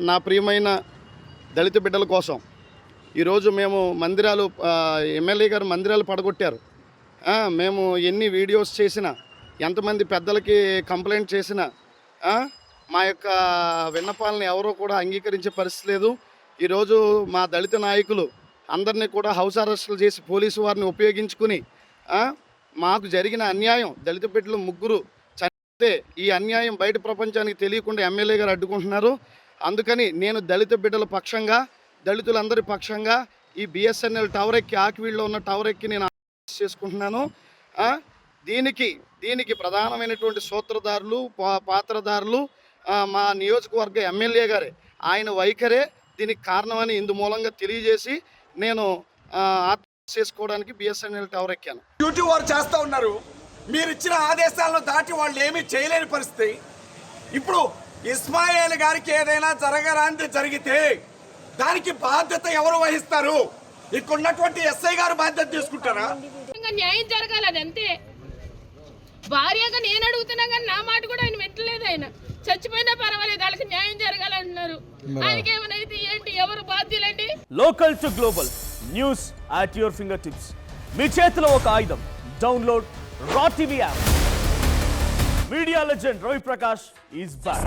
నా ప్రియమైన దళిత బిడ్డల కోసం ఈరోజు మేము మందిరాలు ఎమ్మెల్యే గారు మందిరాలు పడగొట్టారు. మేము ఎన్ని వీడియోస్ చేసినా, ఎంతమంది పెద్దలకి కంప్లైంట్ చేసినా మా యొక్క విన్నపాలను ఎవరూ కూడా అంగీకరించే పరిస్థితి లేదు. ఈరోజు మా దళిత నాయకులు అందరినీ కూడా హౌస్ అరెస్టులు చేసి పోలీసు వారిని ఉపయోగించుకుని మాకు జరిగిన అన్యాయం, దళిత బిడ్డలు 3 చనిపోతే ఈ అన్యాయం బయట ప్రపంచానికి తెలియకుండా ఎమ్మెల్యే గారు అడ్డుకుంటున్నారు. అందుకని నేను దళిత బిడ్డల పక్షంగా, దళితులందరి పక్షంగా ఈ బిఎస్ఎన్ఎల్ టవర్ ఎక్కి, ఆకివీడులో ఉన్న టవర్ ఎక్కి నేను చేసుకుంటున్నాను. దీనికి ప్రధానమైనటువంటి సూత్రధారులు, పాత్రధారులు మా నియోజకవర్గ ఎమ్మెల్యే గారే. ఆయన వైఖరే దీనికి కారణమని ఇందు మూలంగా తెలియజేసి నేను ఆత్మహత్య చేసుకోవడానికి బిఎస్ఎన్ఎల్ టవర్ ఎక్కాను. డ్యూటీ వారు చేస్తూ ఉన్నారు. మీరు ఇచ్చిన ఆదేశాలను దాటి వాళ్ళు ఏమీ చేయలేని పరిస్థితి. ఇప్పుడు ఇస్మాయిల్ గారికి ఏదైనా జరగరాంది జరిగితే దానికి బాధ్యత ఎవరు వహిస్తారు? ఇక్కడ ఉన్నటువంటి ఎస్ఐ గారు బాధ్యత తీసుకుంటారా? న్యాయం జరగాలి, అది అంతే. భార్యగా నేను అడుగుతున్నా కానీ నా మాట కూడా ఆయన వింటలేదు. ఆయన చచ్చిపోయినా పర్వాలేదు, వాళ్ళకి న్యాయం జరగాలంటున్నారు. ఆయనకి ఏమైనా అయితే ఏంటి, ఎవరు బాధ్యులండి? Local to global news at your finger tips. మీ చేతిలో ఒక ఆయుధం. Download Raw TV app. Media legend Ravi Prakash is back.